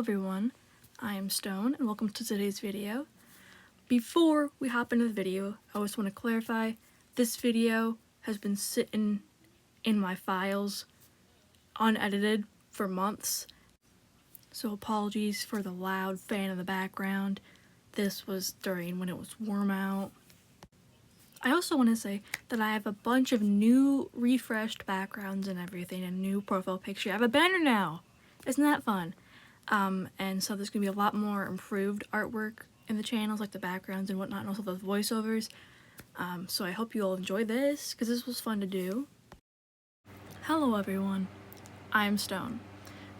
everyone, I am Stone and welcome to today's video. Before we hop into the video, I just want to clarify, this video has been sitting in my files unedited for months, so apologies for the loud fan in the background. This was during when it was warm out. I also want to say that I have a bunch of new refreshed backgrounds and everything, a new profile picture. I have a banner now! Isn't that fun? And so there's gonna be a lot more improved artwork in the channels, like the backgrounds and whatnot, and also the voiceovers. So I hope you all enjoy this, because this was fun to do. Hello everyone, I am Stone.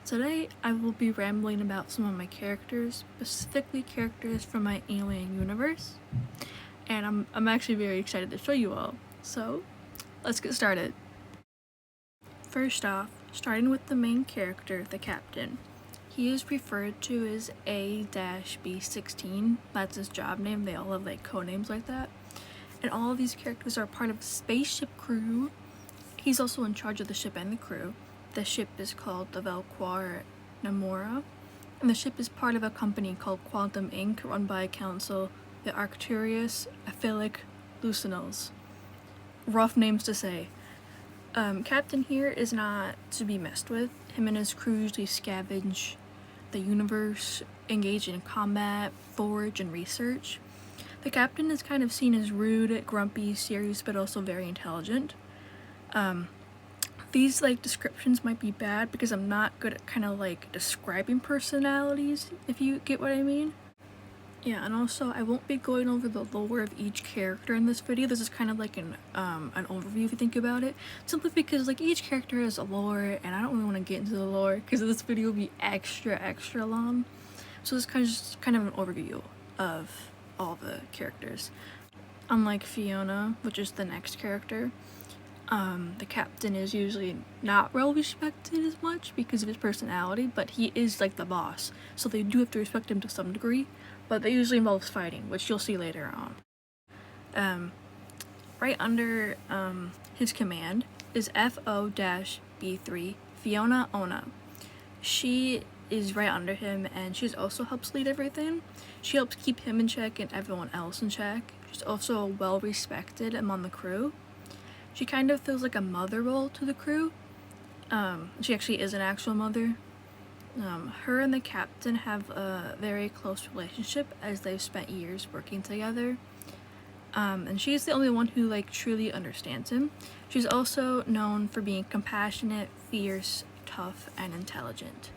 Today I will be rambling about some of my characters, specifically characters from my alien universe. And I'm actually very excited to show you all. So, let's get started. First off, starting with the main character, the captain. He is referred to as A-B16. That's his job name. They all have like code names like that. And all of these characters are part of a spaceship crew. He's also in charge of the ship and the crew. The ship is called the Velquar Namora. And the ship is part of a company called Quantum Inc., run by a council, the Arcturus Aphilic Lucinals. Rough names to say. Captain here is not to be messed with. Him and his crew usually scavenge the universe, engage in combat, forage, and research. The captain is kind of seen as rude, grumpy, serious, but also very intelligent. These descriptions might be bad because I'm not good at kind of describing personalities, if you get what I mean. Yeah, and also I won't be going over the lore of each character in this video. This is kind of like an overview if you think about it. Simply because each character has a lore and I don't really want to get into the lore because this video will be extra long. So this is just kind of an overview of all the characters. Unlike Fiona, which is the next character, the captain is usually not well respected as much because of his personality, but he is the boss. So they do have to respect him to some degree. But that usually involves fighting, which you'll see later on. Right under his command is FO-B3, Fiona Ona. She is right under him, and she also helps lead everything. She helps keep him in check and everyone else in check. She's also well respected among the crew. She kind of feels like a mother role to the crew. She actually is an actual mother. Her and the captain have a very close relationship as they've spent years working together. And she's the only one who truly understands him. She's also known for being compassionate, fierce, tough, and intelligent.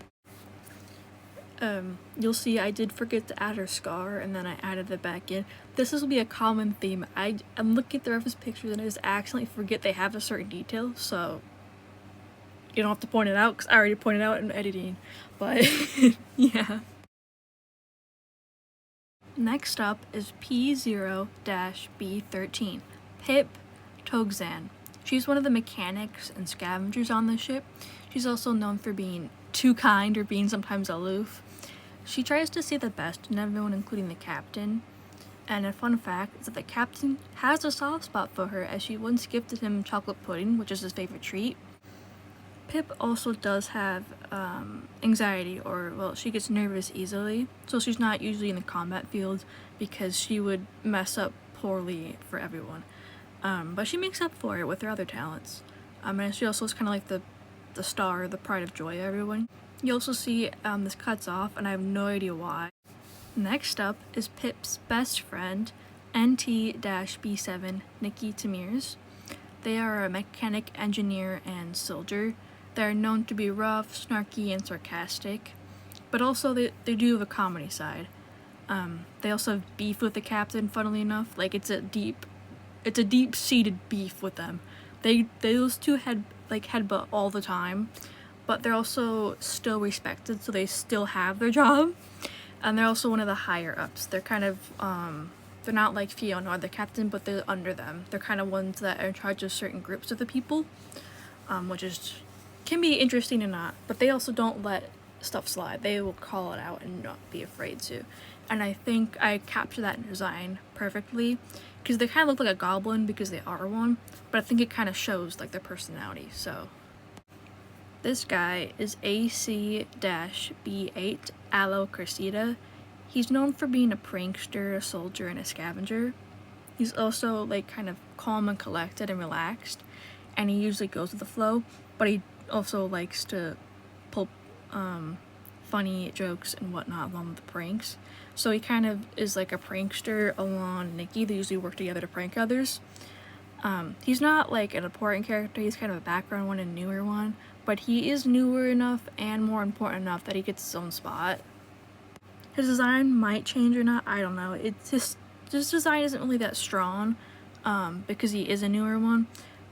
You'll see I did forget to add her scar and then I added it back in. This will be a common theme. I'm looking at the reference pictures and I just accidentally forget they have a certain detail, so you don't have to point it out because I already pointed out in editing, but yeah. Next up is P0-B13, Pip Togzan. She's one of the mechanics and scavengers on the ship. She's also known for being too kind or being sometimes aloof. She tries to see the best in everyone, including the captain. And a fun fact is that the captain has a soft spot for her, as she once gifted him chocolate pudding, which is his favorite treat. Pip also does have anxiety, or well, she gets nervous easily, so she's not usually in the combat field because she would mess up poorly for everyone. But she makes up for it with her other talents. And she also is kind of like the star, the pride of joy of everyone. You also see this cuts off, and I have no idea why. Next up is Pip's best friend, NT-B7, Nikki Tamirs. They are a mechanic, engineer, and soldier. They're known to be rough, snarky, and sarcastic, but also they do have a comedy side. They also have beef with the captain, funnily enough. It's a deep-seated beef with them. Those two headbutt all the time, but they're also still respected, so they still have their job. And they're also one of the higher ups. They're kind of they're not like Fiona or the captain, but they're under them. They're kind of ones that are in charge of certain groups of the people, which can be interesting or not, but they also don't let stuff slide. They will call it out and not be afraid to. And I think I capture that in design perfectly, because they kind of look like a goblin because they are one, but I think it kind of shows their personality. So This guy is AC-B8 Aloe Cressida. He's known for being a prankster, a soldier, and a scavenger. He's also like kind of calm and collected and relaxed, and he usually goes with the flow, but he also likes to pull funny jokes and whatnot along with the pranks. So he kind of is like a prankster along Nikki. They usually work together to prank others. He's not like an important character, he's kind of a background one and newer one, but he is newer enough and more important enough that he gets his own spot. His design might change or not, I don't know. It's just, his design isn't really that strong, because he is a newer one,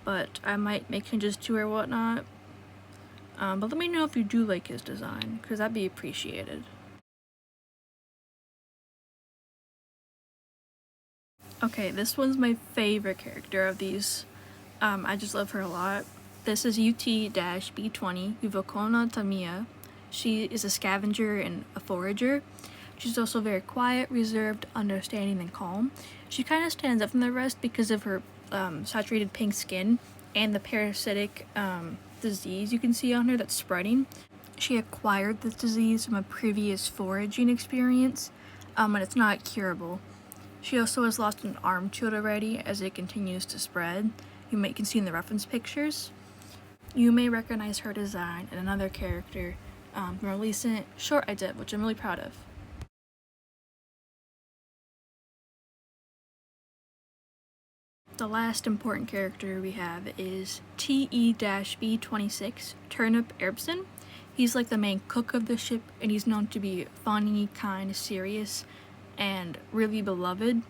but I might make changes to or whatnot. But let me know if you do like his design, because that'd be appreciated. Okay, this one's my favorite character of these. I just love her a lot. This is UT-B20, Uvokona Tamiya. She is a scavenger and a forager. She's also very quiet, reserved, understanding, and calm. She kind of stands up from the rest because of her saturated pink skin and the parasitic disease you can see on her that's spreading. She acquired this disease from a previous foraging experience, and it's not curable. She also has lost an arm to it already as it continues to spread. You can see in the reference pictures. You may recognize her design in another character from a recent short I did, which I'm really proud of. The last important character we have is TE-B26, Turnip Erbsen. He's like the main cook of the ship, and he's known to be funny, kind, serious, and really beloved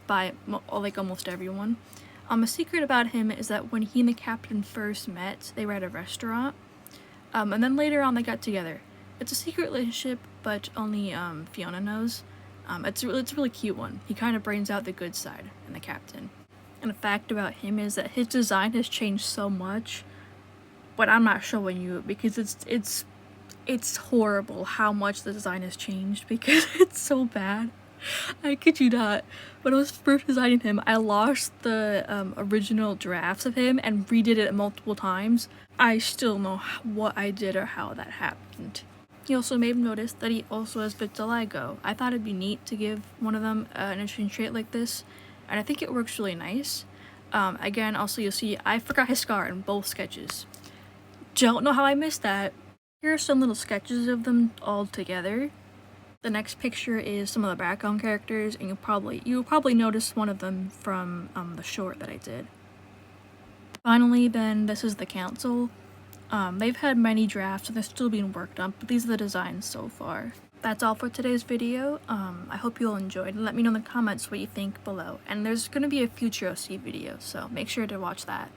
by like almost everyone. A secret about him is that when he and the captain first met, they were at a restaurant, and then later on they got together. It's a secret relationship, but only Fiona knows. It's a really cute one. He kind of brings out the good side in the captain. And a fact about him is that his design has changed so much, but I'm not showing you because it's horrible how much the design has changed because it's so bad. I kid you not. When I was first designing him, I lost the original drafts of him and redid it multiple times. I still know what I did or how that happened. He also may have noticed that he also has vitiligo. I thought it'd be neat to give one of them an interesting trait like this, and I think it works really nice. Again, also you'll see I forgot his scar in both sketches. Don't know how I missed that. Here are some little sketches of them all together. The next picture is some of the background characters, and you'll probably notice one of them from the short that I did. Finally, then, this is the council. They've had many drafts and they're still being worked on, but these are the designs so far. That's all for today's video. I hope you all enjoyed, and let me know in the comments what you think below. And there's going to be a future OC video, so make sure to watch that.